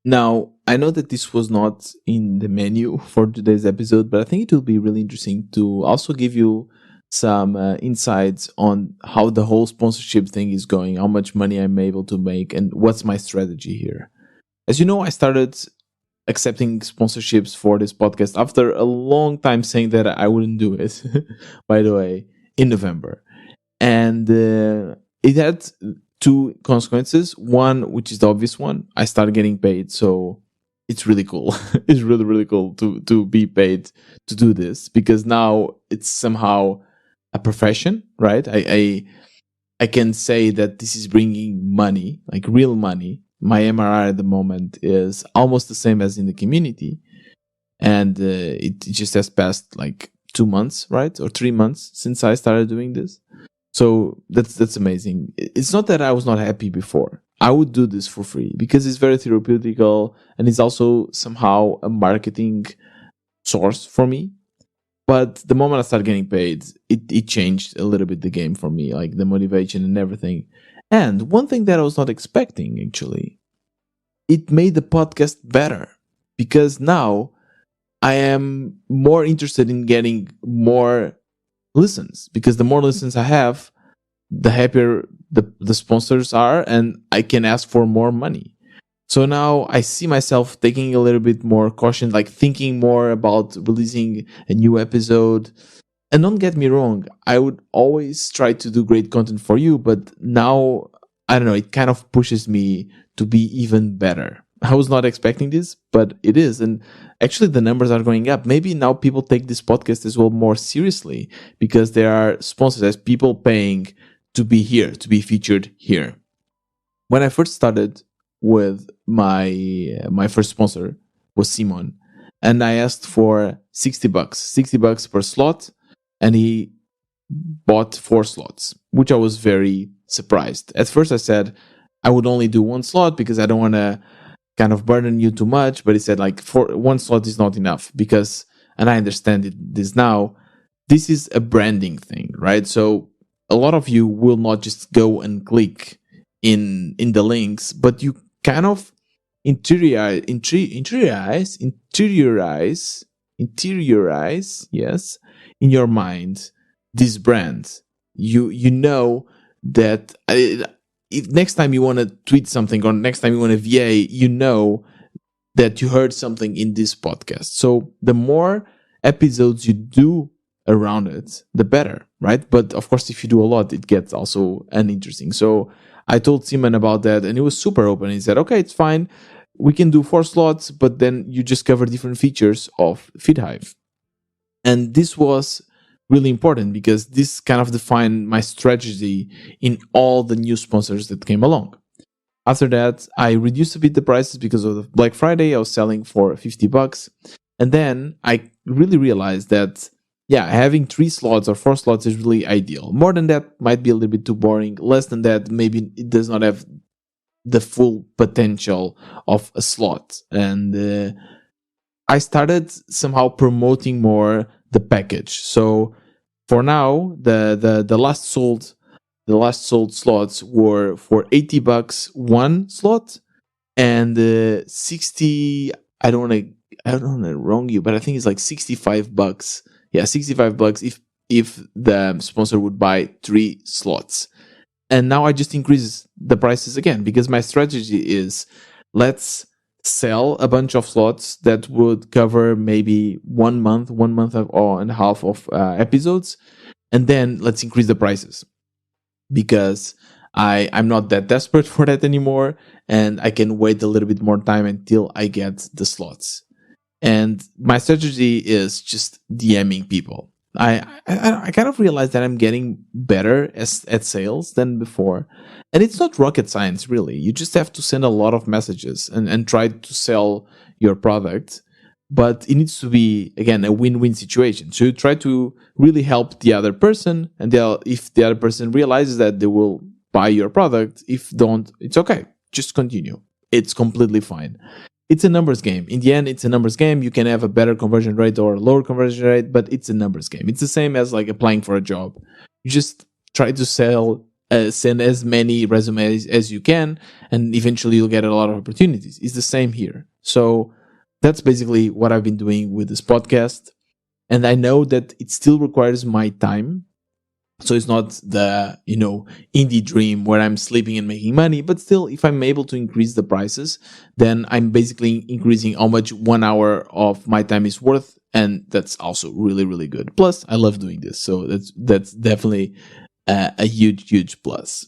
Now, I know that this was not in the menu for today's episode, but I think it will be really interesting to also give you some insights on how the whole sponsorship thing is going, how much money I'm able to make, and what's my strategy here. As you know, I started accepting sponsorships for this podcast after a long time saying that I wouldn't do it, by the way, in November. And it had two consequences. One, which is the obvious one, I started getting paid. So it's really cool. It's really, really cool to be paid to do this because now it's somehow a profession, right? I can say that this is bringing money, like real money. My MRR at the moment is almost the same as in the community, and it just has passed like 2 months, right, or 3 months since I started doing this. So that's amazing. It's not that I was not happy before. I would do this for free because it's very therapeutical and it's also somehow a marketing source for me. But the moment I started getting paid, it changed a little bit the game for me, like the motivation and everything. And one thing that I was not expecting, actually, it made the podcast better because now I am more interested in getting more listens because the more listens I have, the happier the sponsors are, and I can ask for more money. So now I see myself taking a little bit more caution, like thinking more about releasing a new episode. And don't get me wrong, I would always try to do great content for you, but now, I don't know, it kind of pushes me to be even better. I was not expecting this, but it is. And actually, the numbers are going up. Maybe now people take this podcast as well more seriously because there are sponsors, as people paying to be here, to be featured here. When I first started with my first sponsor was Simon, and I asked for $60 per slot, and he bought 4 slots, which I was very surprised. At first, I said I would only do 1 slot because I don't want to kind of burden you too much. But he said like 1 slot is not enough because, and I understand this now. This is a branding thing, right? So a lot of you will not just go and click in the links, but you kind of interiorize, yes, in your mind this brand. You know that if next time you want to tweet something or next time you want to VA, you know that you heard something in this podcast. So the more episodes you do around it, the better, right? But of course, if you do a lot, it gets also uninteresting. So I told Simon about that, and he was super open. He said, "Okay, it's fine. We can do 4 slots, but then you just cover different features of FeedHive." And this was really important because this kind of defined my strategy in all the new sponsors that came along. After that, I reduced a bit the prices because of the Black Friday. I was selling for $50. And then I really realized that, yeah, having 3 slots or 4 slots is really ideal. More than that might be a little bit too boring. Less than that, maybe it does not have the full potential of a slot. And I started somehow promoting more the package. So for now, the last sold slots were for $80 1 slot, and 60. I don't want to wrong you, but I think it's like $65. Yeah, $65 if the sponsor would buy 3 slots. And now I just increase the prices again because my strategy is let's sell a bunch of slots that would cover maybe 1 month, and a half of episodes, and then let's increase the prices because I'm not that desperate for that anymore, and I can wait a little bit more time until I get the slots. And my strategy is just DMing people. I kind of realized that I'm getting better at sales than before. And it's not rocket science, really. You just have to send a lot of messages and try to sell your product. But it needs to be, again, a win-win situation. So you try to really help the other person. And if the other person realizes that, they will buy your product. If don't, it's okay. Just continue. It's completely fine. It's a numbers game. In the end, it's a numbers game. You can have a better conversion rate or a lower conversion rate, but it's a numbers game. It's the same as like applying for a job. You just try to sell send as many resumes as you can, and eventually you'll get a lot of opportunities. It's the same here. So that's basically what I've been doing with this podcast. And I know that it still requires my time. So it's not the, indie dream where I'm sleeping and making money, but still, if I'm able to increase the prices, then I'm basically increasing how much 1 hour of my time is worth. And that's also really, really good. Plus, I love doing this. So that's definitely a huge, huge plus.